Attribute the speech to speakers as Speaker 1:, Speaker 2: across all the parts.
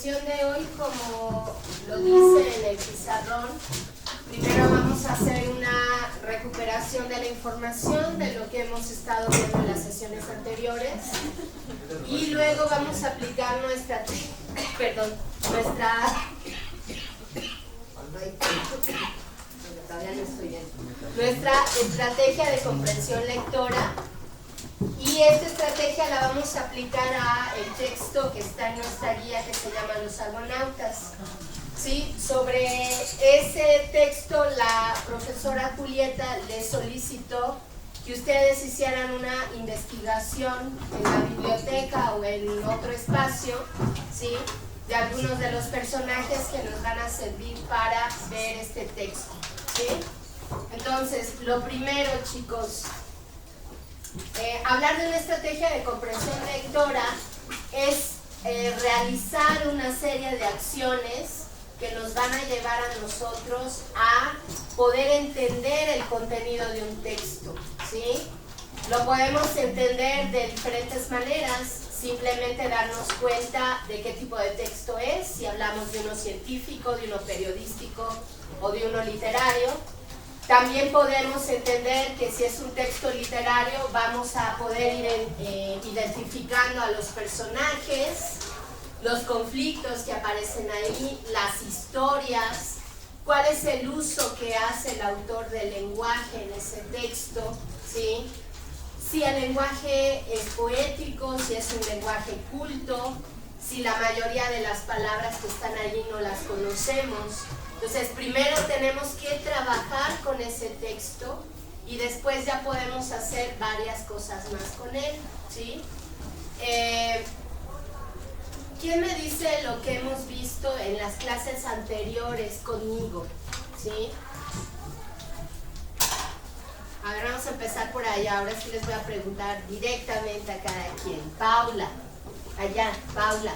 Speaker 1: sesión de hoy, como lo dice en el pizarrón, primero vamos a hacer una recuperación de la información de lo que hemos estado viendo en las sesiones anteriores y luego vamos a aplicar nuestra estrategia de comprensión lectora. Y esta estrategia la vamos a aplicar a el texto que está en nuestra guía que se llama Los Argonautas. ¿Sí? Sobre ese texto la profesora Julieta les solicitó que ustedes hicieran una investigación en la biblioteca o en otro espacio, ¿sí? De algunos de los personajes que nos van a servir para ver este texto, ¿sí? Entonces, lo primero, chicos, hablar de una estrategia de comprensión lectora es realizar una serie de acciones que nos van a llevar a nosotros a poder entender el contenido de un texto, ¿sí? Lo podemos entender de diferentes maneras, simplemente darnos cuenta de qué tipo de texto es, si hablamos de uno científico, de uno periodístico o de uno literario. También podemos entender que si es un texto literario vamos a poder ir identificando a los personajes, los conflictos que aparecen ahí, las historias, cuál es el uso que hace el autor del lenguaje en ese texto, ¿sí? Si el lenguaje es poético, si es un lenguaje culto, si la mayoría de las palabras que están allí no las conocemos. Entonces, primero tenemos que trabajar con ese texto y después ya podemos hacer varias cosas más con él, ¿sí? ¿Quién me dice lo que hemos visto en las clases anteriores conmigo? ¿Sí? A ver, vamos a empezar por allá. Ahora sí les voy a preguntar directamente a cada quien. Paula, allá, Paula.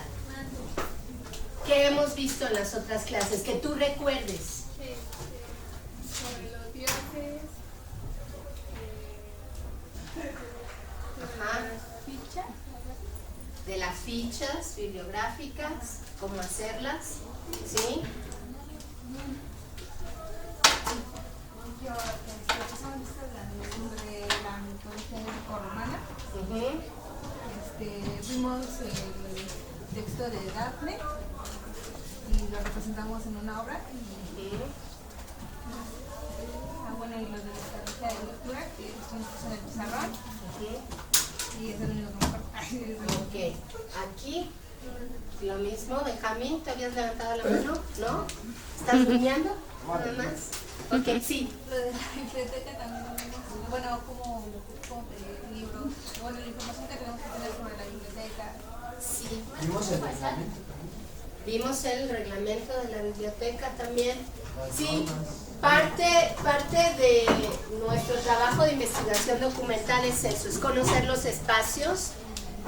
Speaker 1: ¿Qué hemos visto en las otras clases? Que tú recuerdes.
Speaker 2: Sobre los dioses,
Speaker 1: Ajá.
Speaker 2: fichas.
Speaker 1: De las fichas bibliográficas, cómo hacerlas, ¿sí?
Speaker 3: Yo, sobre la mitología romana, vimos el texto de Dafne y lo representamos en una obra. Bueno, y los de la estrategia de lectura, que son en el pizarrón. Y es el único que me acuerdo.
Speaker 1: Ok, aquí lo mismo. Benjamín, ¿te habías levantado la mano? ¿No? ¿Estás guiñando? Nada más. Ok, sí.
Speaker 3: Lo de la biblioteca también lo vimos. Bueno, como de libros. Bueno, la información que tenemos que tener sobre la biblioteca.
Speaker 1: Sí.
Speaker 4: ¿Vimos el reglamento?
Speaker 1: Vimos el reglamento de la biblioteca también. Sí, parte de nuestro trabajo de investigación documental es eso, es conocer los espacios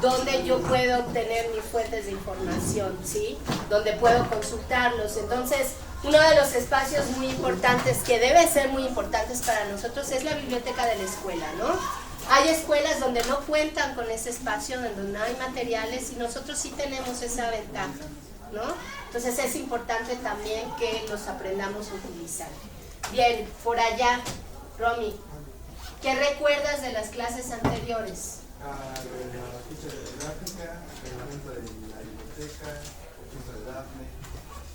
Speaker 1: donde yo puedo obtener mis fuentes de información, ¿sí? Donde puedo consultarlos. Entonces, uno de los espacios muy importantes, que debe ser muy importantes para nosotros, es la biblioteca de la escuela, ¿no? Hay escuelas donde no cuentan con ese espacio, donde no hay materiales, y nosotros sí tenemos esa ventaja, ¿no? Entonces es importante también que los aprendamos a utilizar. Bien, por allá, Romy, ¿qué recuerdas de las clases anteriores?
Speaker 4: De la ficha bibliográfica, el reglamento de la biblioteca, el texto de Dafne,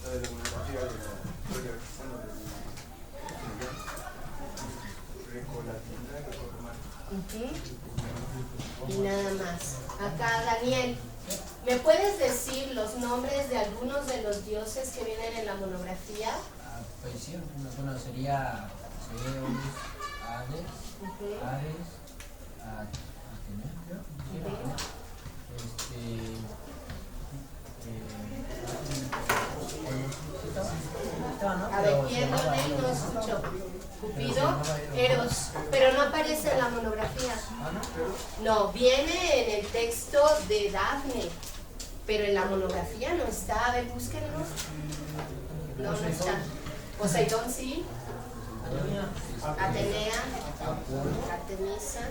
Speaker 4: lo de la monografía de la historia
Speaker 1: Romana. Y nada más. Acá, Daniel, ¿me puedes decir los nombres de algunos de los dioses que vienen en la monografía?
Speaker 5: Pues sí, bueno, sería Zeus, Hades, Ares, Atenea, creo.
Speaker 1: A ver, ¿quién no escuchó? Cupido, Eros, pero no aparece en la monografía. No, viene en el texto de Dafne, pero en la monografía no está. A ver, búsquenlo. No está. Poseidón sí. Atenea, Artemisa.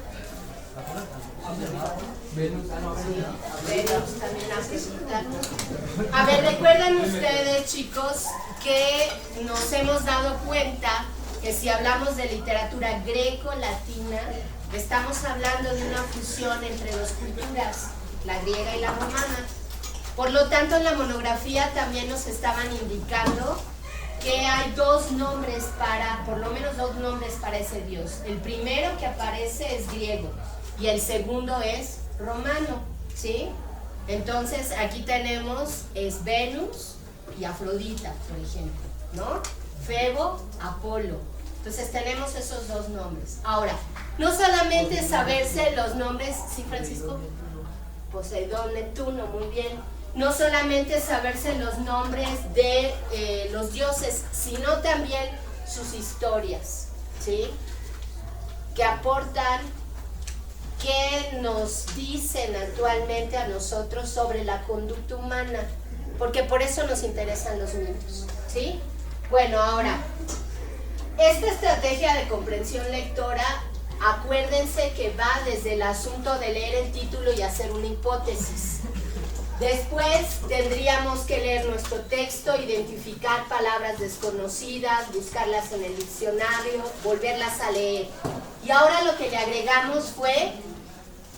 Speaker 5: Venus,
Speaker 1: Venus también Afrodita. A ver, recuerden ustedes, chicos, que nos hemos dado cuenta que si hablamos de literatura greco-latina, estamos hablando de una fusión entre dos culturas, la griega y la romana. Por lo tanto, en la monografía también nos estaban indicando que hay dos nombres para, por lo menos dos nombres para ese dios. El primero que aparece es griego y el segundo es romano, ¿sí? Entonces aquí tenemos es Venus y Afrodita, por ejemplo, ¿no? Febo, Apolo. Entonces tenemos esos dos nombres. Ahora, no solamente saberse los nombres, ¿sí, Francisco? Poseidón, Neptuno, muy bien. No solamente saberse los nombres de los dioses, sino también sus historias, ¿sí? Que aportan, que nos dicen actualmente a nosotros sobre la conducta humana, porque por eso nos interesan los mitos, ¿sí? Bueno, ahora, esta estrategia de comprensión lectora, acuérdense que va desde el asunto de leer el título y hacer una hipótesis. Después tendríamos que leer nuestro texto, identificar palabras desconocidas, buscarlas en el diccionario, volverlas a leer. Y ahora lo que le agregamos fue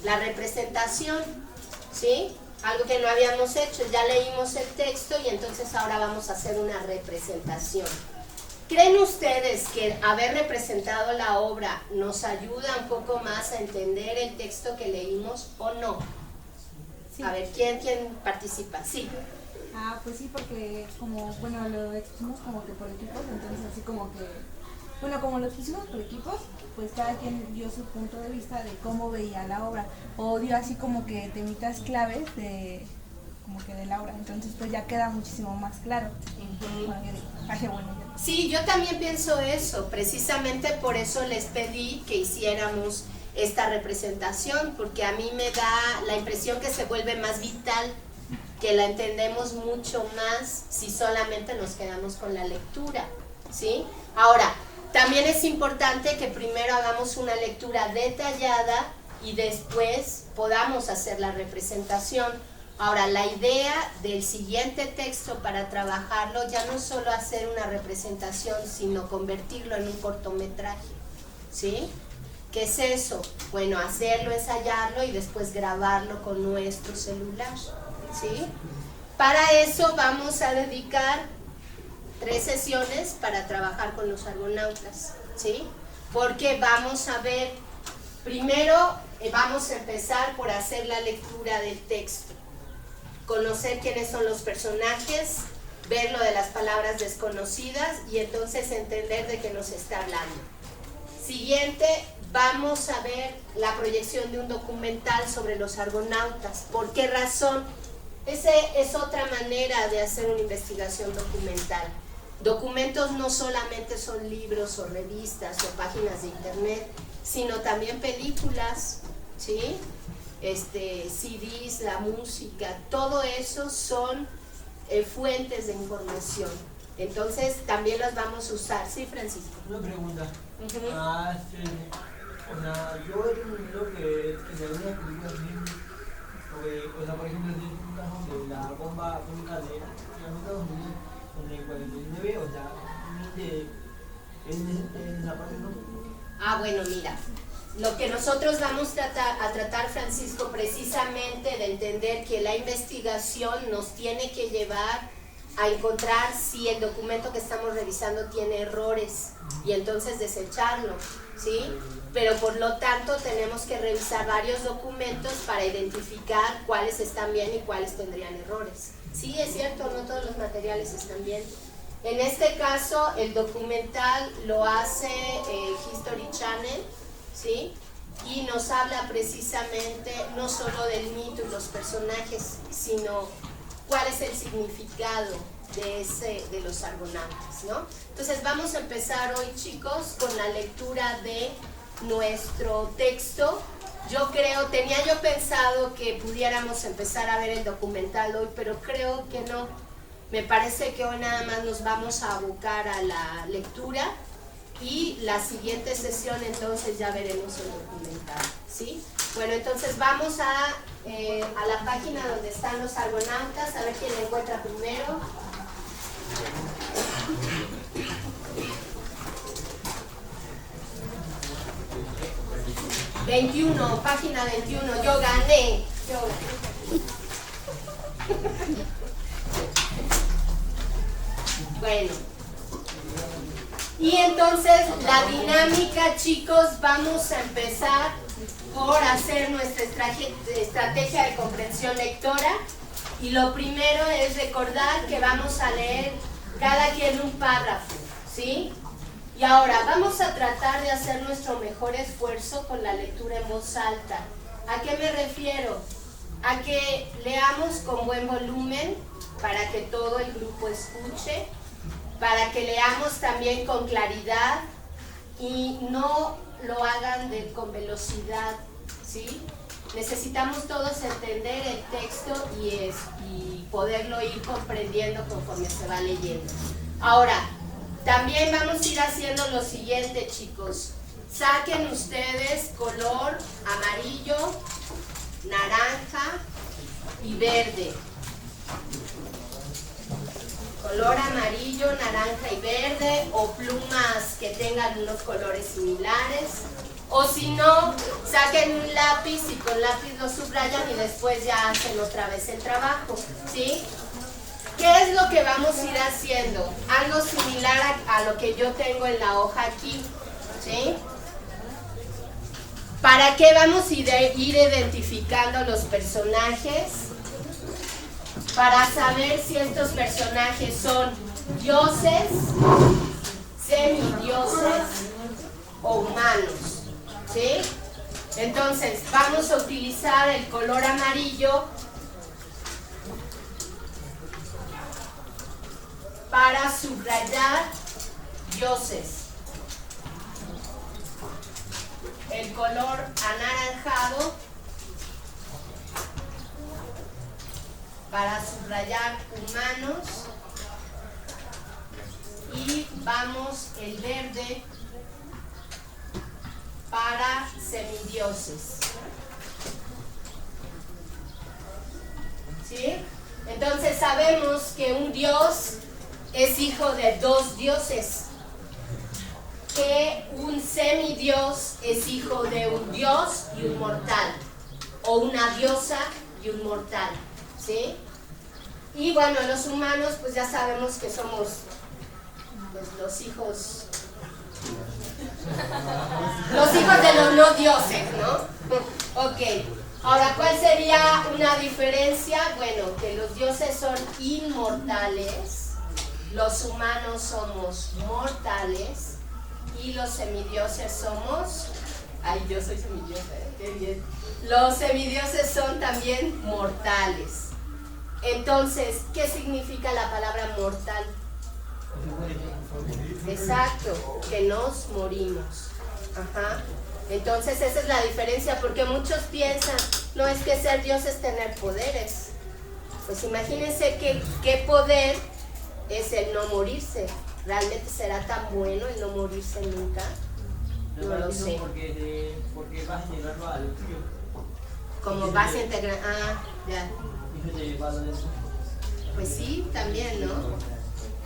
Speaker 1: la representación, ¿sí? Algo que no habíamos hecho, ya leímos el texto y entonces ahora vamos a hacer una representación. ¿Creen ustedes que haber representado la obra nos ayuda un poco más a entender el texto que leímos o no? Sí. A ver, ¿quién participa? Sí.
Speaker 3: Ah, pues sí, porque como, bueno, lo expusimos como que por equipos, entonces así como que, bueno, como lo expusimos por equipos, pues cada quien dio su punto de vista de cómo veía la obra, o dio así como que temitas claves de, como que de la obra, entonces pues ya queda muchísimo más claro.
Speaker 1: Sí, yo también pienso eso, precisamente por eso les pedí que hiciéramos esta representación, porque a mí me da la impresión que se vuelve más vital, que la entendemos mucho más si solamente nos quedamos con la lectura, ¿sí? Ahora, también es importante que primero hagamos una lectura detallada y después podamos hacer la representación. Ahora, la idea del siguiente texto para trabajarlo ya no es solo hacer una representación, sino convertirlo en un cortometraje, ¿sí? ¿Qué es eso? Bueno, hacerlo, ensayarlo y después grabarlo con nuestro celular, ¿sí? Para eso vamos a dedicar 3 sesiones para trabajar con los argonautas, ¿sí? Porque vamos a ver, primero vamos a empezar por hacer la lectura del texto, conocer quiénes son los personajes, ver lo de las palabras desconocidas y entonces entender de qué nos está hablando. Siguiente, vamos a ver la proyección de un documental sobre los argonautas. ¿Por qué razón? Esa es otra manera de hacer una investigación documental. Documentos no solamente son libros o revistas o páginas de internet, sino también películas, ¿sí? CDs, la música, todo eso son fuentes de información. Entonces también las vamos a usar. ¿Sí, Francisco?
Speaker 6: Una pregunta. Yo he entendido que en algunas películas, o sea, por ejemplo, en el caso de la bomba atómica de Estados Unidos, en el 49, o sea, en esa parte no.
Speaker 1: Ah, bueno, mira, lo que nosotros vamos a tratar, Francisco, precisamente de entender que la investigación nos tiene que llevar a encontrar si el documento que estamos revisando tiene errores y entonces desecharlo, ¿sí? Pero por lo tanto tenemos que revisar varios documentos para identificar cuáles están bien y cuáles tendrían errores. Sí, es cierto, no todos los materiales están bien. En este caso, el documental lo hace History Channel, ¿sí? Y nos habla precisamente no solo del mito y los personajes, sino cuál es el significado de los argonautas, ¿no? Entonces vamos a empezar hoy, chicos, con la lectura de nuestro texto. Tenía yo pensado que pudiéramos empezar a ver el documental hoy, pero creo que no. Me parece que hoy nada más nos vamos a abocar a la lectura y la siguiente sesión entonces ya veremos el documental, ¿sí? Bueno, entonces vamos a la página donde están los argonautas, a ver quién la encuentra primero. Página 21, yo gané. Bueno, y entonces la dinámica, chicos, vamos a empezar por hacer nuestra estrategia de comprensión lectora, y lo primero es recordar que vamos a leer cada quien un párrafo, ¿sí? Y ahora vamos a tratar de hacer nuestro mejor esfuerzo con la lectura en voz alta. ¿A qué me refiero? A que leamos con buen volumen para que todo el grupo escuche, para que leamos también con claridad y no lo hagan con velocidad, ¿sí? Necesitamos todos entender el texto y poderlo ir comprendiendo conforme se va leyendo. Ahora, también vamos a ir haciendo lo siguiente, chicos. Saquen ustedes color amarillo, naranja y verde. Color amarillo, naranja y verde, o plumas que tengan unos colores similares. O si no, saquen un lápiz y con lápiz lo subrayan y después ya hacen otra vez el trabajo, ¿sí? ¿Qué es lo que vamos a ir haciendo? Algo similar a lo que yo tengo en la hoja aquí, ¿sí? ¿Para qué vamos a ir identificando los personajes? Para saber si estos personajes son dioses, semidioses o humanos, ¿sí? Entonces, vamos a utilizar el color amarillo para subrayar dioses. El color anaranjado para subrayar humanos, y vamos el verde para semidioses, ¿sí? Entonces sabemos que un dios es hijo de dos dioses, que un semidios es hijo de un dios y un mortal, o una diosa y un mortal, ¿sí? Y bueno, los humanos pues ya sabemos que somos pues, los hijos de los no dioses, ¿no? Ok, ahora, ¿cuál sería una diferencia? Bueno, que los dioses son inmortales, los humanos somos mortales y los semidioses somos... Ay, yo soy semidiosa, qué bien. Los semidioses son también mortales. Entonces, ¿qué significa la palabra mortal? Exacto, que nos morimos. Ajá. Entonces esa es la diferencia, porque muchos piensan, no es que ser Dios es tener poderes. Pues imagínense qué poder es el no morirse. ¿Realmente será tan bueno el no morirse nunca? No lo sé.
Speaker 6: Porque vas a integrarlo a lo tuyo.
Speaker 1: Como vas a integrar... Ah, ya.
Speaker 6: Eso.
Speaker 1: Pues sí, también, ¿no?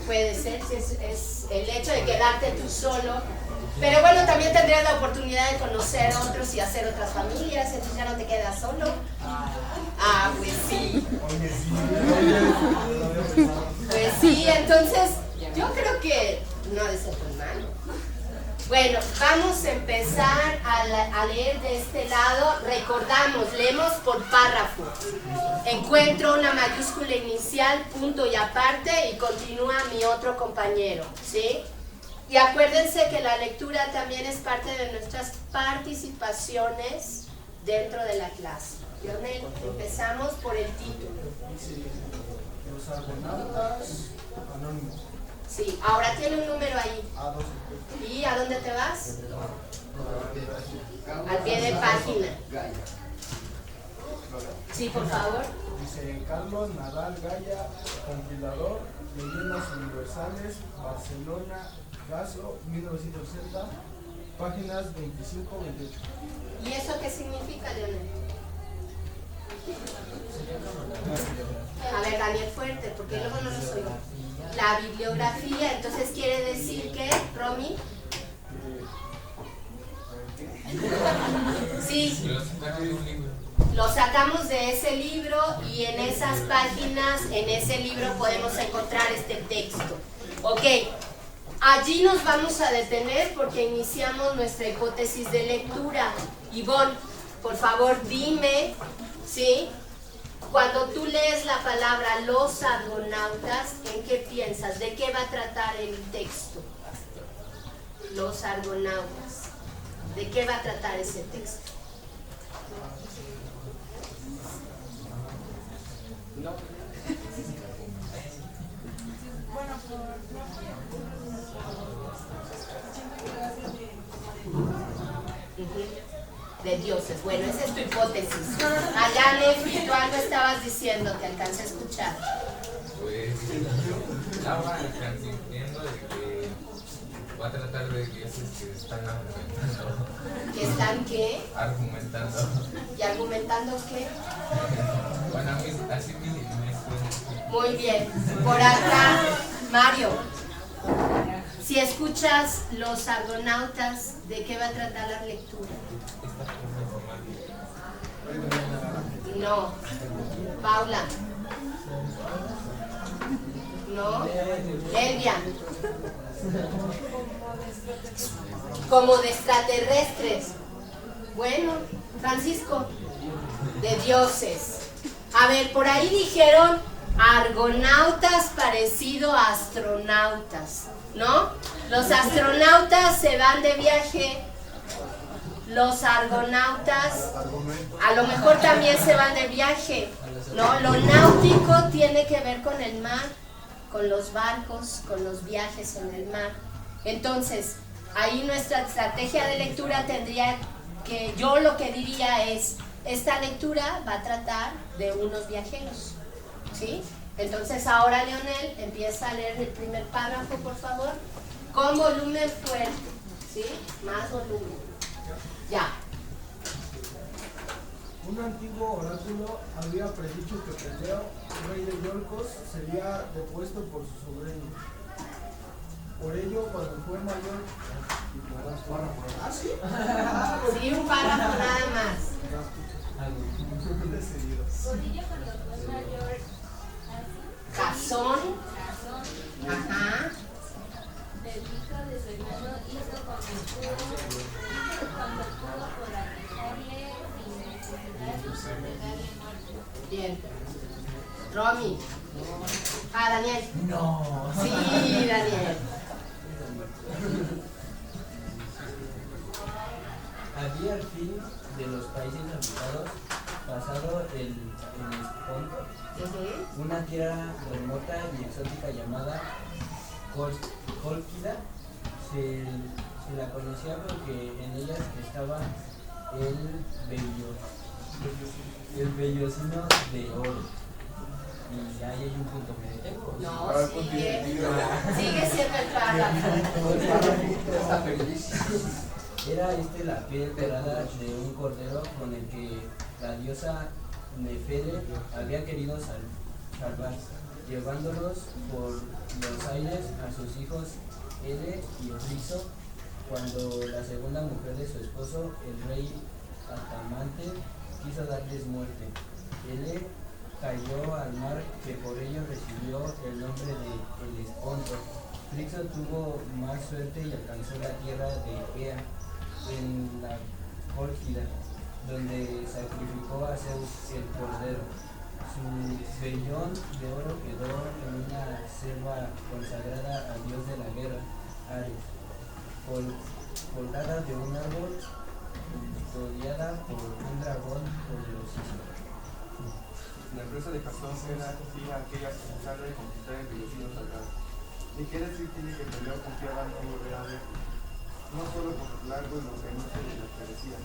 Speaker 1: Puede ser, si es el hecho de quedarte tú solo. Pero bueno, también tendrías la oportunidad de conocer a otros y hacer otras familias, entonces ya no te quedas solo. Ah, pues sí. Pues sí, entonces yo creo que no ha de ser tan malo. Bueno, vamos a empezar a leer de este lado. Recordamos, leemos por párrafo. Encuentro una mayúscula inicial, punto y aparte, y continúa mi otro compañero, ¿sí? Y acuérdense que la lectura también es parte de nuestras participaciones dentro de la clase. Leonel, empezamos por el título.
Speaker 4: Los argonautas anónimos.
Speaker 1: Sí, ahora tiene un número ahí.
Speaker 4: A12.
Speaker 1: ¿Y a dónde te vas? Al pie de página. Sí, por favor.
Speaker 4: Dice Carlos Nadal Gaya, compilador, Leyendas Universales, Barcelona,
Speaker 7: Gaso, 1960, páginas 25-28.
Speaker 1: ¿Y eso qué significa, Leonel? A ver, Daniel, fuerte, porque luego no nos oímos. La bibliografía, entonces quiere decir que, Romy. Sí, lo sacamos de ese libro y en esas páginas, en ese libro podemos encontrar este texto. Ok, allí nos vamos a detener porque iniciamos nuestra hipótesis de lectura. Ivonne, por favor dime, ¿sí? Cuando tú lees la palabra los argonautas, ¿en qué piensas? ¿De qué va a tratar el texto? Los argonautas. ¿De qué va a tratar ese texto?
Speaker 3: Bueno,
Speaker 1: De dioses. Bueno, esa es tu hipótesis. Allá, Nefi, tú algo estabas diciendo, te alcancé a escuchar.
Speaker 8: Pues estaba entendiendo de que va a tratar de dioses que están argumentando.
Speaker 1: ¿Que están qué?
Speaker 8: Argumentando.
Speaker 1: ¿Y argumentando qué?
Speaker 8: Bueno, así me suena.
Speaker 1: Muy bien. Por acá, Mario. Si escuchas los argonautas, ¿de qué va a tratar la lectura? No. Paula. No. Elvia. Como de extraterrestres. Bueno, Francisco. De dioses. A ver, por ahí dijeron argonautas parecido a astronautas, ¿no? Los astronautas se van de viaje, los argonautas a lo mejor también se van de viaje, ¿no? Lo náutico tiene que ver con el mar, con los barcos, con los viajes en el mar. Entonces, ahí nuestra estrategia de lectura tendría que, yo lo que diría es, esta lectura va a tratar de unos viajeros, ¿sí? Entonces ahora, Leonel, empieza a leer el primer párrafo, por favor, con volumen fuerte, ¿sí? Más volumen. Ya.
Speaker 7: Un antiguo oráculo había predicho que Peleo, rey de Iolcos, sería depuesto por su sobrino. Por ello, cuando fue mayor... ¿Ah, sí?
Speaker 1: Sí, un párrafo nada más.
Speaker 9: Codillo cuando fue mayor,
Speaker 1: Cazón. Ajá.
Speaker 9: del hijo de su hermano hizo cuando pudo por alejarle sin necesidad de darle muerte.
Speaker 1: Bien. Romy. Ah, Daniel.
Speaker 5: No.
Speaker 1: Sí, Daniel.
Speaker 10: Había al fin de los países habitados pasado el Esponto, una tierra remota y exótica llamada Cólquida. Se la conocía porque en ellas estaba el vellocino de oro. Y ahí hay un punto, ¿me detengo?
Speaker 1: No, sigue siendo el párrafo.
Speaker 10: Era la piel dorada de un cordero con el que la diosa Nefere había querido salvar, llevándolos por los aires a sus hijos Ele y Frixo, cuando la segunda mujer de su esposo, el rey Atamante, quiso darles muerte. Ele cayó al mar, que por ello recibió el nombre de El Esponto. Frixo tuvo más suerte y alcanzó la tierra de Ea, en la Cólquida, donde sacrificó a Zeus el cordero. Su vellón de oro quedó en una selva consagrada al dios de la guerra, Ares, colgada de un árbol, custodiada por un dragón poderosísimo.
Speaker 4: La empresa de Jasón era aquella responsable de conquistar el vellocino sagrado. ¿Y qué decir tiene que Peleo confiaba en no volver a ver? No solo por lo largo y lo que no se le parecía,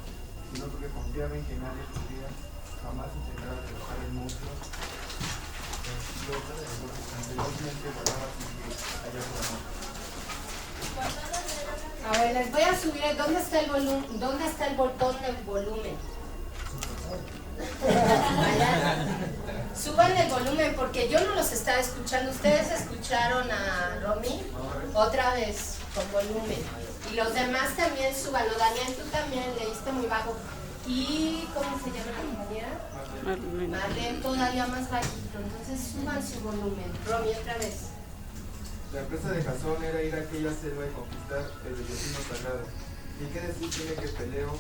Speaker 4: sino porque confiaba en que nadie pudiera jamás intentar derrotar el monstruo. Velozmente volaba sin que haya por amor.
Speaker 1: A ver, les voy a subir. ¿Dónde está el volumen? ¿Dónde está el botón del volumen? Allá. Suban el volumen porque yo no los estaba escuchando. ¿Ustedes escucharon a Romy? Otra vez, con volumen. Y los demás también súbanlo. Daniel, tú también leíste muy bajo. ¿Y cómo se llama la compañera? Marlene, todavía más bajito. Entonces suban su volumen. Romy, otra vez.
Speaker 4: La empresa de Jasón era ir a aquella selva y conquistar el destino sagrado. Y qué decir tiene que Peleo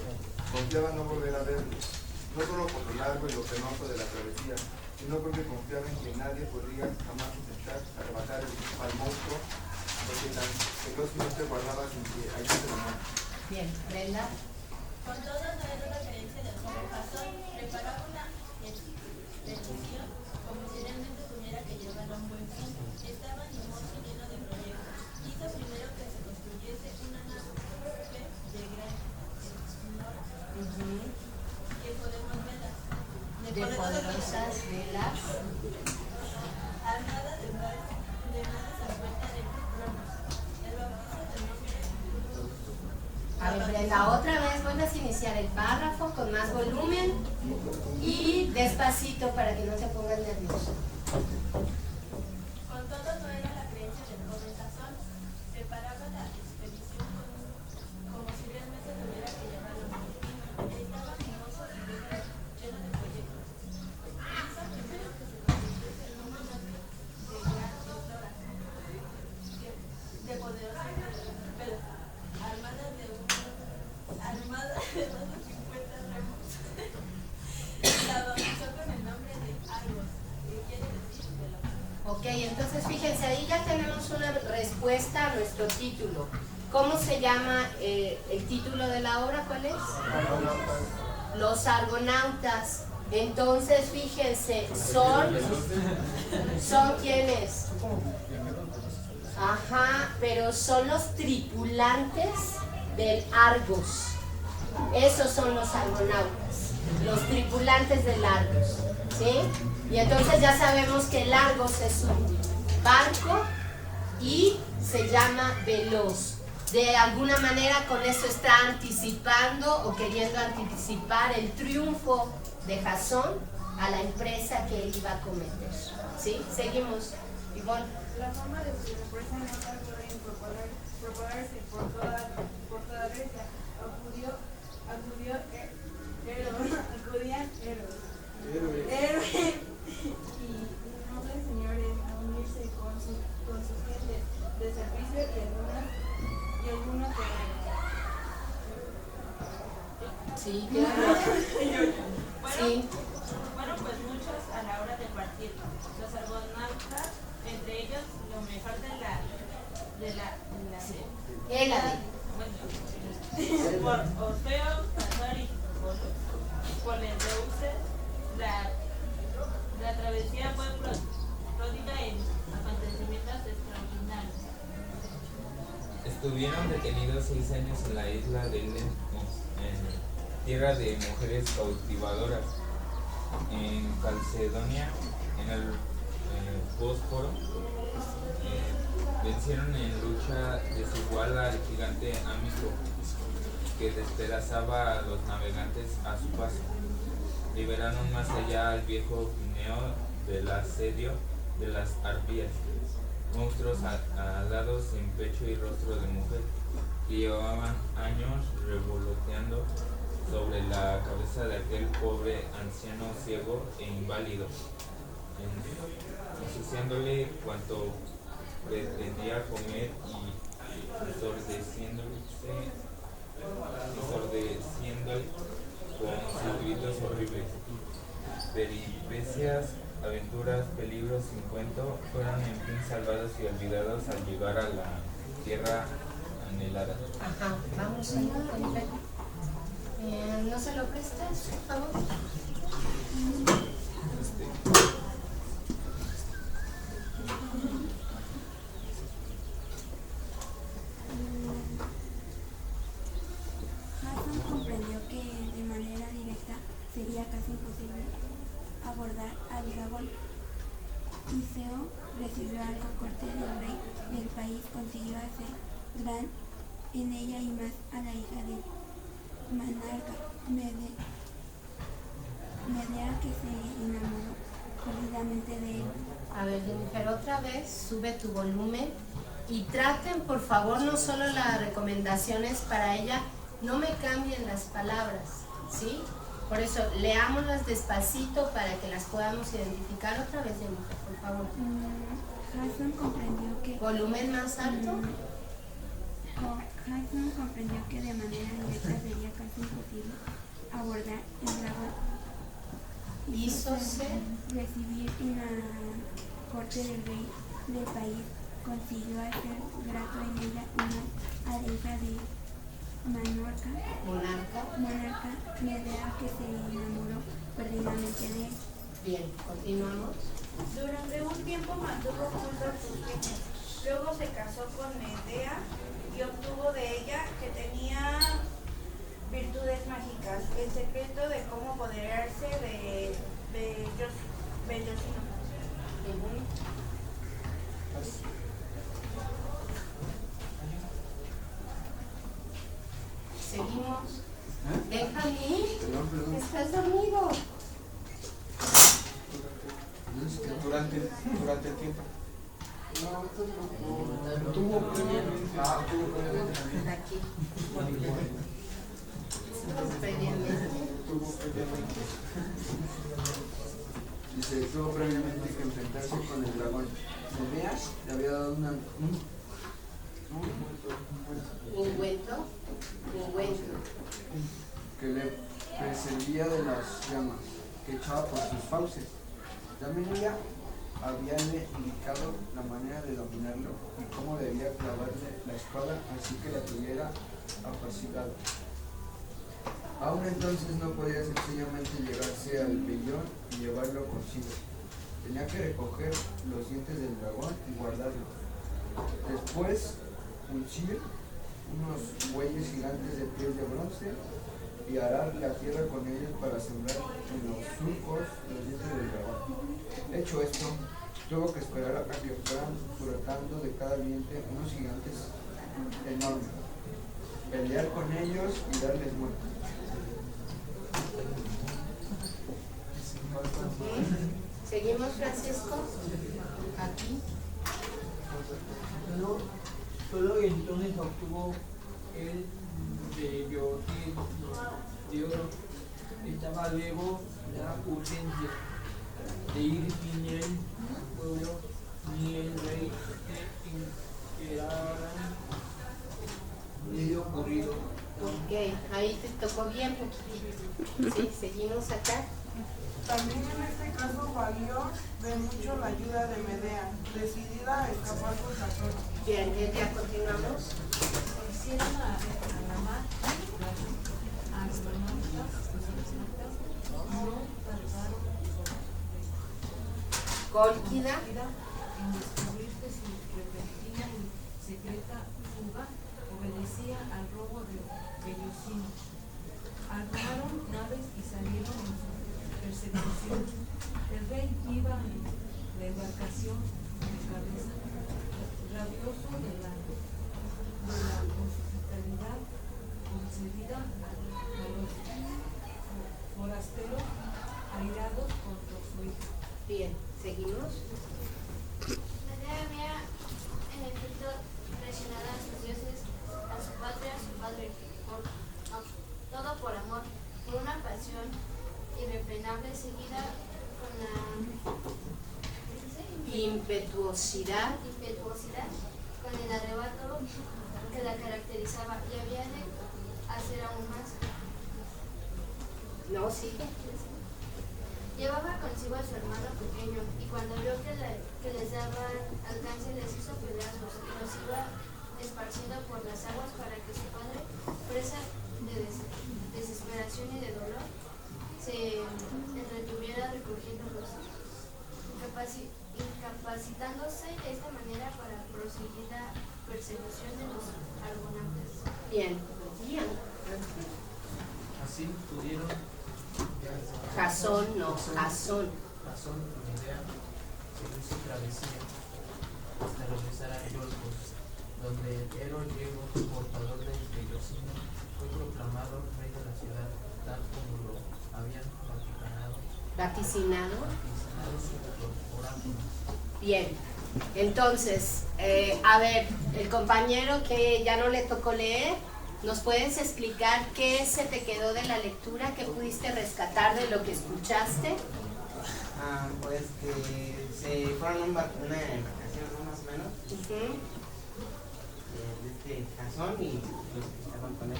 Speaker 4: confiaba no volver a verlo, no solo por lo largo y lo penoso de la travesía, sino porque confiaba en que nadie podría jamás intentar arrebatar al monstruo, porque tan celosamente guardaba sin que hallase la mano.
Speaker 1: Bien, Brenda.
Speaker 9: Con todo no era la creencia del joven Jasón, preparaba una expedición como si realmente tuviera que llevarlo a un buen fin. Estaba animoso y lleno de proyectos. Hizo primero que se construyese una nave de gran que podemos verlas.
Speaker 1: De poderosas velas.
Speaker 9: Armada de más de 50 de cronos. El bautizo del nombre.
Speaker 1: A ver, Brenda, otra vez vuelves a iniciar el párrafo con más volumen y despacito para que no te pongas nervioso.
Speaker 9: Con todo no era la creencia del joven Jasón. Preparaba la expedición como si realmente tuviera que llevarlo a un fin. Estaba animoso y lleno de proyectos. Hizo primero que se convirtiese en una nave de gran eslora, de poderosa pero armada de más de 50 remos. La bautizó con el nombre de Argos, que quiere decir veloz.
Speaker 1: Ok, entonces fíjense, ahí ya tenemos una respuesta a nuestro título. ¿Cómo se llama el título de la obra? ¿Cuál es? Los Argonautas. Entonces, fíjense, ¿son quiénes? Ajá, pero son los tripulantes del Argos. Esos son los argonautas, los tripulantes del Argos, ¿sí? Y entonces ya sabemos que el Argos es un barco y se llama Veloz. De alguna manera con eso está anticipando o queriendo anticipar el triunfo de Jasón a la empresa que él iba a cometer, ¿sí? Seguimos, Ivonne.
Speaker 3: La fama de su empresa no tardó en propagarse por toda Grecia. Acudían héroes y nobles señores a unirse con sus gentes de servicio y algunos
Speaker 1: Sí, claro. Sí.
Speaker 11: Fueron pues muchos a la hora de partir. Los argonautas, entre ellos lo mejor
Speaker 1: Hélade.
Speaker 11: Por Orfeo, Casar y Polendeuces, la travesía fue pródiga en acontecimientos extraordinarios.
Speaker 8: Estuvieron detenidos 6 años en la isla de Lesbos, en tierra de mujeres cautivadoras, en Calcedonia, en el Bósforo. Vencieron en lucha desigual al gigante Amico, que despedazaba a los navegantes a su paso. Liberaron más allá al viejo Fineo del asedio de las arpías, monstruos alados en pecho y rostro de mujer, que llevaban años revoloteando sobre la cabeza de aquel pobre anciano ciego e inválido, ensuciándole cuanto pretendía comer y ensordeciéndole con sus gritos horribles. Peripecias, aventuras, peligros sin cuento fueron en fin salvados y olvidados al llegar a la tierra anhelada.
Speaker 1: Ajá, vamos allá. ¿No se lo prestas, por favor?
Speaker 12: Jasón comprendió que de manera directa sería casi imposible abordar al dragón. Iseo recibió algo cortés del rey del país, consiguió hacer gran en ella y más a la hija de Manarca, Medea, que se enamoró perdidamente de él.
Speaker 1: A ver, Jennifer, otra vez sube tu volumen y traten, por favor, no solo las recomendaciones para ella, no me cambien las palabras, ¿sí? Por eso, leámoslas despacito para que las podamos identificar. Otra vez, Jennifer, por favor.
Speaker 12: Jason comprendió que...
Speaker 1: ¿Volumen más alto?
Speaker 12: Jason comprendió que de manera directa sería casi imposible abordar el dragón.
Speaker 1: Hízose
Speaker 12: recibir en la corte del rey del país, consiguió hacer grato en ella una a la hija de Monarca, Medea, que se enamoró perdidamente de él.
Speaker 1: Bien, continuamos.
Speaker 11: Durante un tiempo mantuvo juntos sus bienes. Luego se casó con Medea y obtuvo de ella que tenía virtudes mágicas, el secreto de cómo apoderarse de Bellocino.
Speaker 1: Seguimos. Déjame ir. Estás dormido.
Speaker 4: Durante el tiempo.
Speaker 7: Tuvo previamente.
Speaker 1: Aquí.
Speaker 4: Tuvo previamente.
Speaker 10: Dice, tuvo previamente que enfrentarse con el dragón. Medea le había dado
Speaker 1: Ungüento.
Speaker 10: que le preservía de las llamas que echaba por sus fauces. También ella habíale indicado la manera de dominarlo y cómo debía clavarle la espada, así que la tuviera apaciguado. Aún entonces no podía sencillamente llegarse al vellón y llevarlo consigo. Tenía que recoger los dientes del dragón y guardarlos. Después, uncir unos bueyes gigantes de pies de bronce y arar la tierra con ellos para sembrar en los surcos los dientes del dragón. Hecho esto, tuvo que esperar a que fueran brotando de cada diente unos gigantes enormes, pelear con ellos y darles muerte.
Speaker 1: Seguimos, Francisco. Aquí.
Speaker 6: Solo entonces obtuvo el bellotín de oro. Estaba luego la urgencia de ir sin el pueblo ni el rey que enqueraran medio ocurrido.
Speaker 1: Ok, ahí te tocó bien poquitito. Sí, seguimos acá.
Speaker 2: También en este caso valió de mucho la ayuda de Medea, decidida a escapar con Jasón.
Speaker 1: Bien, ya continuamos.
Speaker 9: Hicieron a la mar, a los monarcas, no tardaron
Speaker 1: Cólquida.
Speaker 9: en descubrir que su repentina y secreta fuga obedecía al robo de Bellocino. Armaron naves y salieron en su persecución. El rey iba en la embarcación de cabeza, rabioso de la hospitalidad concedida a los forasteros airados contra su hijo.
Speaker 1: Bien, seguimos.
Speaker 13: Medea había en efecto traicionado a sus dioses, a su patria, a su padre, todo por amor, por una pasión irrefrenable seguida con la
Speaker 1: impetuosidad,
Speaker 13: con el arrebato que la caracterizaba, y había de hacer aún más.
Speaker 1: No, sigue.
Speaker 13: Llevaba consigo a su hermano pequeño, y cuando vio que les daba alcance, les hizo pedazos y los iba esparciendo por las aguas para que su padre, presa de desesperación y de dolor, se entretuviera recogiéndolos, incapacitándose de esta manera para proseguir la persecución de los argonautas.
Speaker 1: Bien, bien.
Speaker 5: Así pudieron
Speaker 1: Jasón, no, Jasón.
Speaker 5: Jasón y Medea seguir su travesía hasta regresar a Yorgos, donde Hero Diego, portador del vellocino, fue proclamado rey de la ciudad, tal como lo habían
Speaker 1: vaticinado
Speaker 5: sus oráculos.
Speaker 1: Bien, entonces, a ver, el compañero que ya no le tocó leer, ¿nos puedes explicar qué se te quedó de la lectura, qué pudiste rescatar de lo que escuchaste?
Speaker 14: Pues que se fueron una embarcación, ¿no? Más o menos, de este Jasón y los que estaban con él.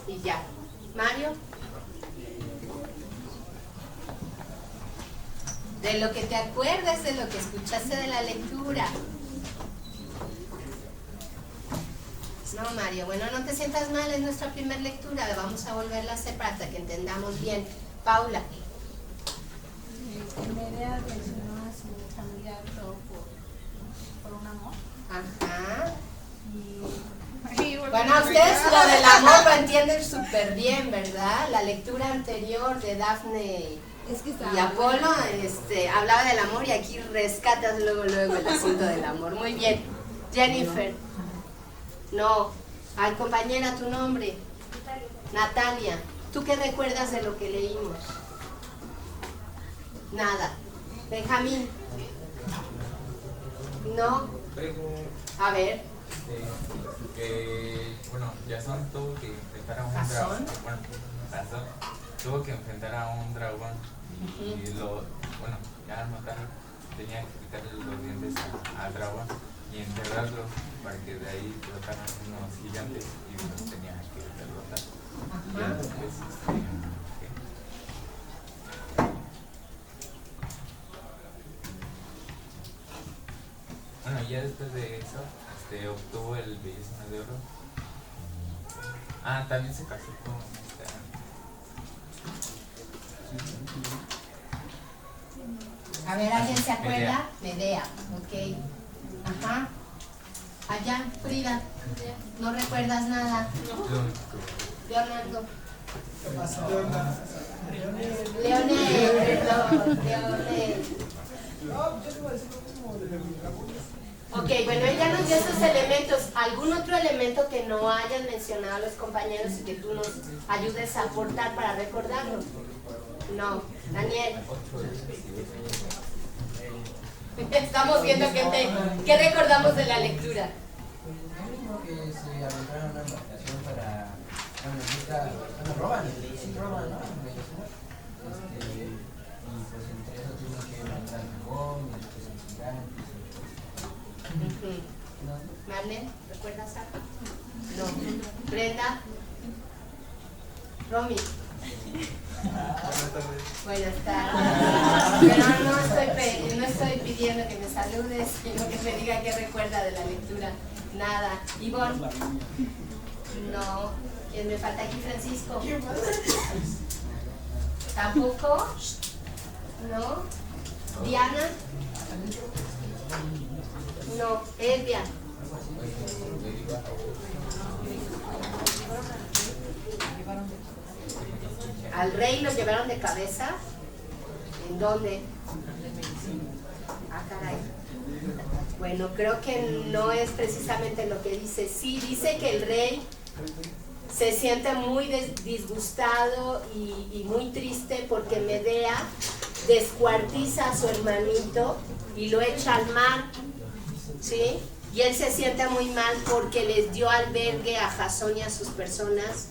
Speaker 1: Y ya. Mario. De lo que te acuerdas, de lo que escuchaste de la lectura. No, Mario, bueno, no te sientas mal, es nuestra primera lectura, vamos a volverla a hacer para que entendamos bien. Paula.
Speaker 3: Medea traicionó a su familiar todo por un amor.
Speaker 1: Ajá.
Speaker 3: Y
Speaker 1: bueno, ustedes lo del amor lo entienden súper bien, ¿verdad? La lectura anterior de Dafne y Apolo hablaba del amor y aquí rescatas luego el asunto del amor. Muy bien. Jennifer. No. Ay, compañera, tu nombre. Natalia. ¿Tú qué recuerdas de lo que leímos? Nada. Benjamín. No. A ver.
Speaker 8: Bueno, Jasón tuvo que enfrentar a un dragón. Bueno, Jasón tuvo que enfrentar a un dragón y ya al matarlo tenía que quitarle los dientes al dragón y enterrarlo para que de ahí brotaran unos gigantes y los tenía que derrotar. Ya después, bueno, ya después de eso, obtuvo el vellocino de oro. También se casó con
Speaker 1: A ver, ¿alguien se acuerda? Medea, ok. Ajá. Allá, Frida. ¿No recuerdas nada? Leonardo.
Speaker 7: ¿Qué pasó?
Speaker 1: Leonel, perdón, Leonel.
Speaker 7: No, yo te iba a decir lo mismo de los dragones.
Speaker 1: Ok, bueno, ella nos dio esos elementos. ¿Algún otro elemento que no hayan mencionado los compañeros y que tú nos ayudes a aportar para recordarlo? No. Daniel. Estamos viendo qué recordamos de la lectura.
Speaker 10: Lo mismo que se aventaron una embarcación para roban, ¿no? Y pues entre eso tuvimos que matar al dragón y después al gigante.
Speaker 1: Marlene, ¿recuerdas algo? No. Brenda. Romy. Buenas tardes. Pero no estoy pidiendo que me saludes, sino que me diga qué recuerda de la lectura. Nada. Ivonne. No. ¿Quién me falta aquí? Francisco. ¿Tampoco? ¿No? ¿Diana? No. Elvia. ¿Al rey lo llevaron de cabeza? ¿En dónde? Caray. Bueno, creo que no es precisamente lo que dice. Sí, dice que el rey se siente muy disgustado y muy triste porque Medea descuartiza a su hermanito y lo echa al mar, ¿sí? Y él se siente muy mal porque les dio albergue a Jasón y a sus personas,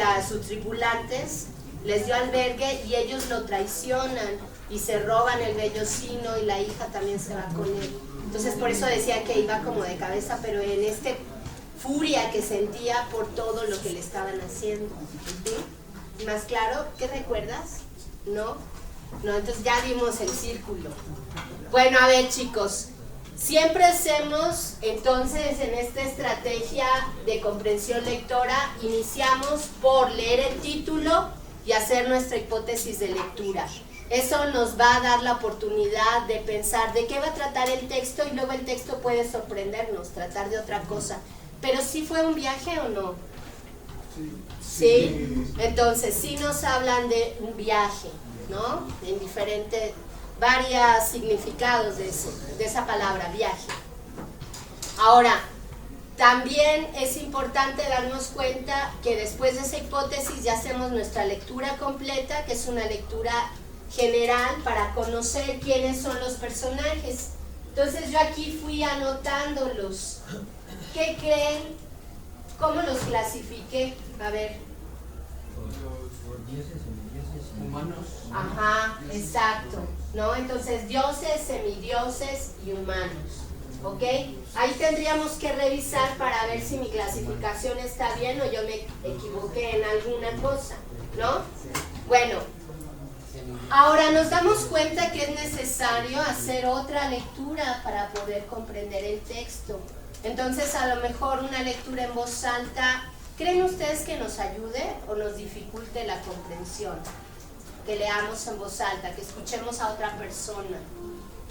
Speaker 1: a sus tripulantes, les dio albergue y ellos lo traicionan y se roban el vellocino y la hija también se va con él. Entonces por eso decía que iba como de cabeza, pero en furia que sentía por todo lo que le estaban haciendo. ¿Más claro? ¿Qué recuerdas? ¿No? No, entonces ya dimos el círculo. Bueno, a ver, chicos, siempre hacemos entonces en esta estrategia de comprensión lectora, iniciamos por leer el título y hacer nuestra hipótesis de lectura. Eso nos va a dar la oportunidad de pensar de qué va a tratar el texto y luego el texto puede sorprendernos, tratar de otra cosa. Pero ¿sí fue un viaje o no? Sí. Entonces sí nos hablan de un viaje, ¿no? En varios significados de esa palabra, viaje. Ahora, también es importante darnos cuenta que después de esa hipótesis ya hacemos nuestra lectura completa, que es una lectura general para conocer quiénes son los personajes. Entonces yo aquí fui anotándolos. ¿Qué creen? ¿Cómo los clasifiqué? A ver.
Speaker 10: Dioses, semidioses, humanos.
Speaker 1: Ajá, exacto. ¿No? Entonces dioses, semidioses y humanos. ¿Ok? Ahí tendríamos que revisar para ver si mi clasificación está bien o yo me equivoqué en alguna cosa, ¿no? Bueno, ahora nos damos cuenta que es necesario hacer otra lectura para poder comprender el texto. Entonces, a lo mejor una lectura en voz alta, ¿creen ustedes que nos ayude o nos dificulte la comprensión? Que leamos en voz alta, que escuchemos a otra persona.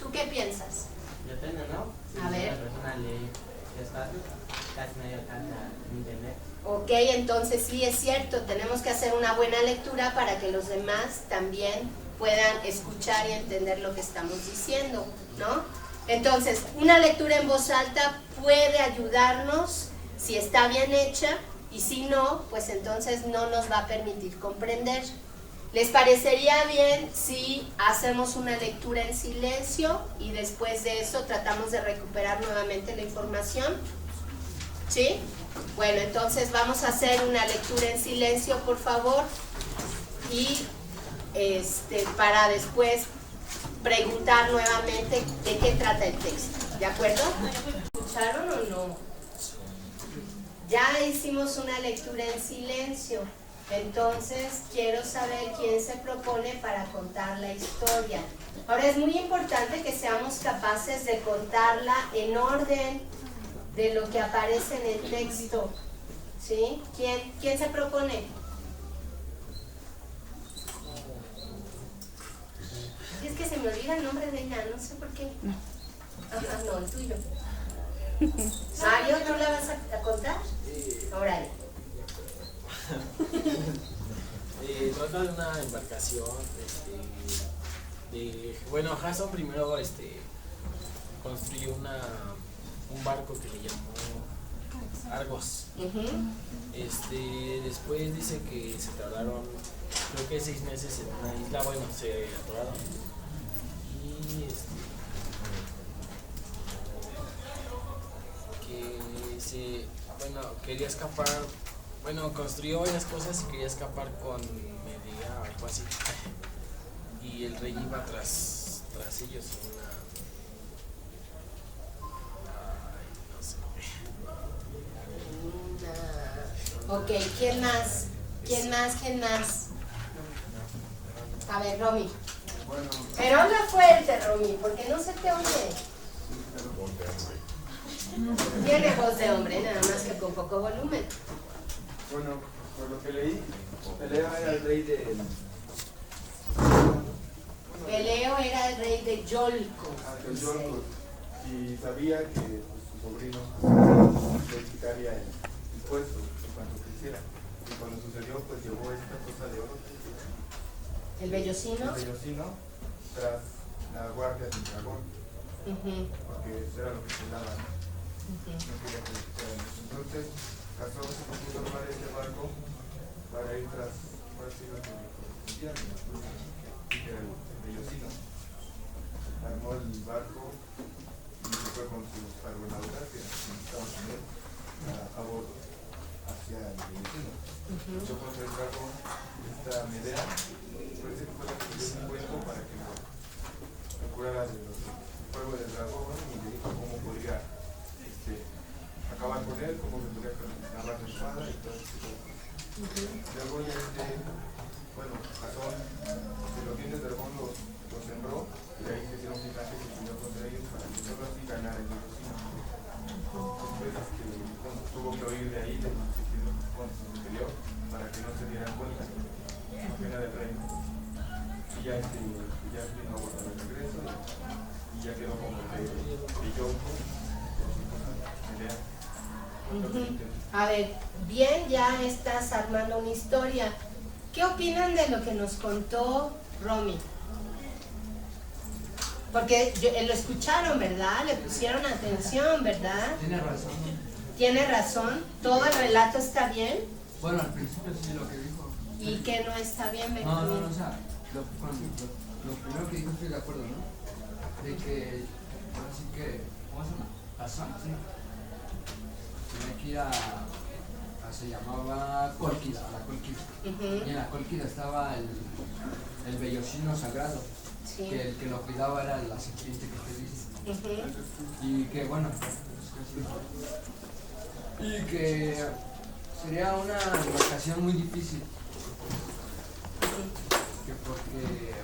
Speaker 1: ¿Tú qué piensas?
Speaker 14: Depende, ¿no?
Speaker 1: A ver.
Speaker 14: Si una persona lee despacio, casi nadie alcanza a entender.
Speaker 1: Ok, entonces sí es cierto, tenemos que hacer una buena lectura para que los demás también puedan escuchar y entender lo que estamos diciendo, ¿no? Entonces, una lectura en voz alta puede ayudarnos si está bien hecha y si no, pues entonces no nos va a permitir comprender. ¿Les parecería bien si hacemos una lectura en silencio y después de eso tratamos de recuperar nuevamente la información? ¿Sí? Bueno, entonces vamos a hacer una lectura en silencio, por favor, y para después preguntar nuevamente de qué trata el texto. ¿De acuerdo? ¿Escucharon o no? Ya hicimos una lectura en silencio. Entonces, quiero saber quién se propone para contar la historia. Ahora, es muy importante que seamos capaces de contarla en orden de lo que aparece en el texto. ¿Sí? ¿Quién se propone? Es que se me olvida el nombre de ella, no sé por qué. Ajá, no, el tuyo. Mario, ¿tú la vas a contar? Órale.
Speaker 15: Trata de una embarcación, bueno, Jason primero construyó un barco que le llamó Argos. Después dice que se tardaron, creo que 6 meses en una isla, bueno, se atoraron. Y quería escapar. Bueno, construyó varias cosas y quería escapar con Medea o algo así. Y el rey iba tras ellos en una...
Speaker 1: no sé. Ok, ¿quién más? ¿Quién más? A ver, Romy. Pero habla fuerte, Romy, porque no se te oye. Tiene voz de hombre, nada más que con poco volumen.
Speaker 4: Bueno, por lo que leí, Peleo era el rey de...
Speaker 1: Peleo era el rey de Yolco.
Speaker 4: De Yolco. Y sabía que su sobrino le quitaría el puesto en cuanto quisiera. Y cuando sucedió, pues llevó esta cosa de oro.
Speaker 1: ¿El vellocino?
Speaker 4: El vellocino tras la guardia del dragón. Porque eso era lo que se daba. No quería que le quitaran eso. Entonces, Casó se puso a armar este barco para ir tras lo que era el vellocino. Armó el barco y se fue con sus argonadoras que estaban con él a bordo hacia el vellocino. Yo cuando el trajo esta Medea, parece que fue la que dio un cuento para que lo curara del fuego del dragón y le dijo cómo podría acabar con él, cómo se podría agarrar la espada y todo eso. Luego ya bueno, Jasón, los dientes del dragón los sembró y ahí se hicieron gigantes que subió contra ellos para que solo así ganara el vellocino. Después tuvo que oír de ahí, con su superior, para que no se dieran cuenta que era del reino. Y ya vino a volver de regreso y ya quedó como el rey de Yolco.
Speaker 1: A ver, bien, ya estás armando una historia. ¿Qué opinan de lo que nos contó Romy? Porque lo escucharon, ¿verdad? Le pusieron atención, ¿verdad?
Speaker 16: Tiene razón.
Speaker 1: Tiene razón. ¿Todo el relato está bien?
Speaker 16: Bueno, al principio sí lo que dijo.
Speaker 1: ¿Y que no está bien,
Speaker 16: No,
Speaker 1: Benjamín?
Speaker 16: o sea, lo primero que dijo estoy de acuerdo, ¿no? De que, ahora sí que, ¿cómo se llama? Hassan, sí. Tenía que ir se llamaba Colquida, la Colquida. Y en la Colquida estaba el vellocino sagrado,
Speaker 1: sí.
Speaker 16: Que el que lo cuidaba era la serpiente que te dice. Y que bueno, y que sería una embarcación muy difícil. Que porque,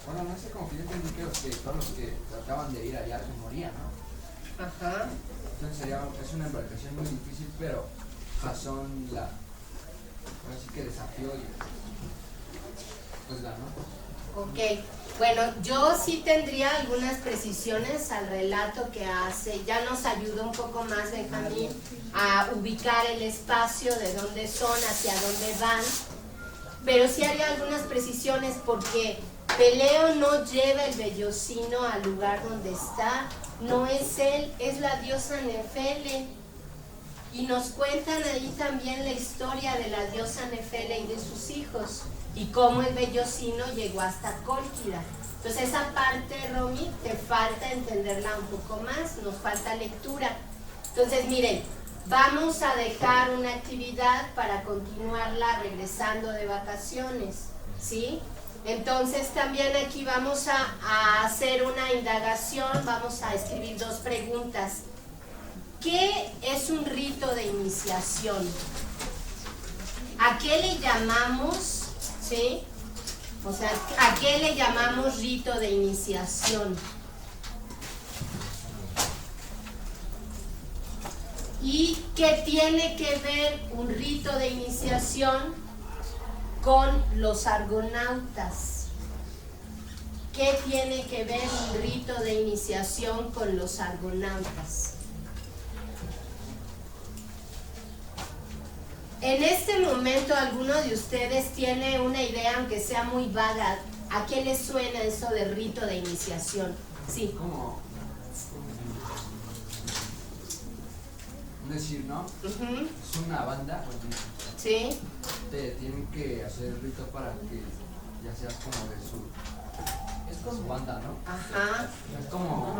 Speaker 16: bueno, no sé, como que yo entendí que todos los que trataban de ir allá se morían, ¿no?
Speaker 1: Ajá.
Speaker 16: Entonces es una embarcación muy difícil, pero Jasón así que desafió y pues ganó.
Speaker 1: Ok, bueno, yo sí tendría algunas precisiones al relato que hace. Ya nos ayudó un poco más Benjamín a ubicar el espacio, de dónde son, hacia dónde van. Pero sí haría algunas precisiones porque Peleo no lleva el vellocino al lugar donde está. No es él, es la diosa Nefele. Y nos cuentan ahí también la historia de la diosa Nefele y de sus hijos y cómo el vellocino llegó hasta Colquida. Entonces esa parte, Romy, te falta entenderla un poco más, nos falta lectura. Entonces miren, vamos a dejar una actividad para continuarla regresando de vacaciones, ¿sí? Entonces también aquí vamos a hacer una indagación, vamos a escribir 2 preguntas. ¿Qué es un rito de iniciación? ¿A qué le llamamos, sí? O sea, ¿a qué le llamamos rito de iniciación? ¿Y qué tiene que ver un rito de iniciación con los argonautas? ¿Qué tiene que ver un rito de iniciación con los argonautas? En este momento, ¿alguno de ustedes tiene una idea, aunque sea muy vaga, a qué les suena eso de rito de iniciación? Sí.
Speaker 16: ¿Cómo? Decir, ¿no? Es una banda.
Speaker 1: Sí.
Speaker 16: Te tienen que hacer el rito para que ya seas como de su banda, ¿no?
Speaker 1: Ajá.
Speaker 16: Es como...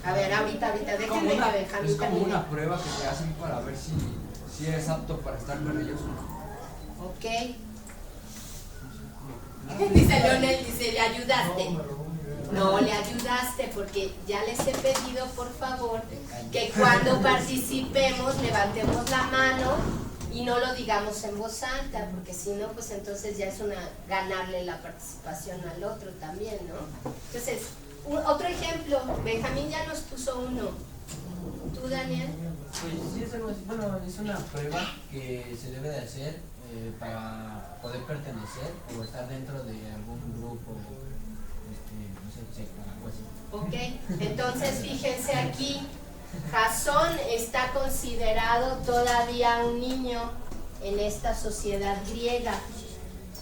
Speaker 1: A ver, ahorita, déjenme que Benjamín
Speaker 16: es como
Speaker 1: termine.
Speaker 16: una prueba que te hacen para ver si eres apto para estar con ellos o no.
Speaker 1: Ok. Dice Leonel, dice, ¿le ayudaste? No, le ayudaste porque ya les he pedido, por favor, que cuando participemos levantemos la mano y no lo digamos en voz alta, porque si no, pues entonces ya es ganarle la participación al otro también, ¿no? Entonces, otro ejemplo, Benjamín ya nos puso uno. ¿Tú, Daniel?
Speaker 10: Pues sí, es una prueba que se debe de hacer para poder pertenecer o estar dentro de algún grupo, no sé, secta, algo así.
Speaker 1: Ok, entonces fíjense aquí, Jasón está considerado todavía un niño en esta sociedad griega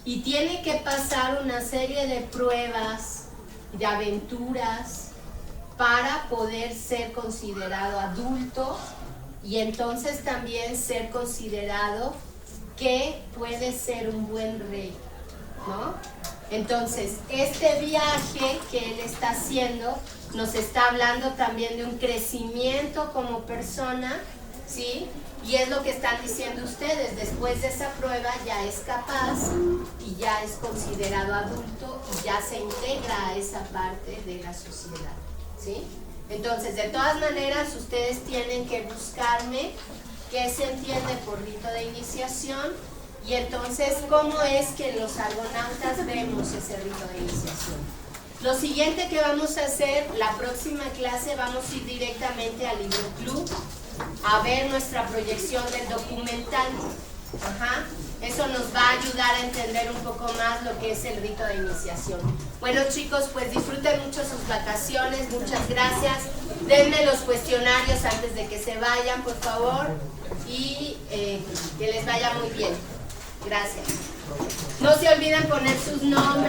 Speaker 1: y tiene que pasar una serie de pruebas, de aventuras para poder ser considerado adulto y entonces también ser considerado que puede ser un buen rey, ¿no? Entonces, este viaje que él está haciendo nos está hablando también de un crecimiento como persona, ¿sí? Y es lo que están diciendo ustedes, después de esa prueba ya es capaz y ya es considerado adulto y ya se integra a esa parte de la sociedad, ¿sí? Entonces, de todas maneras, ustedes tienen que buscarme qué se entiende por rito de iniciación y entonces cómo es que en los argonautas vemos ese rito de iniciación. Lo siguiente que vamos a hacer, la próxima clase, vamos a ir directamente al Libro Club a ver nuestra proyección del documental. Ajá. Eso nos va a ayudar a entender un poco más lo que es el rito de iniciación. Bueno, chicos, pues disfruten mucho sus vacaciones, muchas gracias. Denme los cuestionarios antes de que se vayan, por favor, y que les vaya muy bien. Gracias. No se olviden poner sus nombres.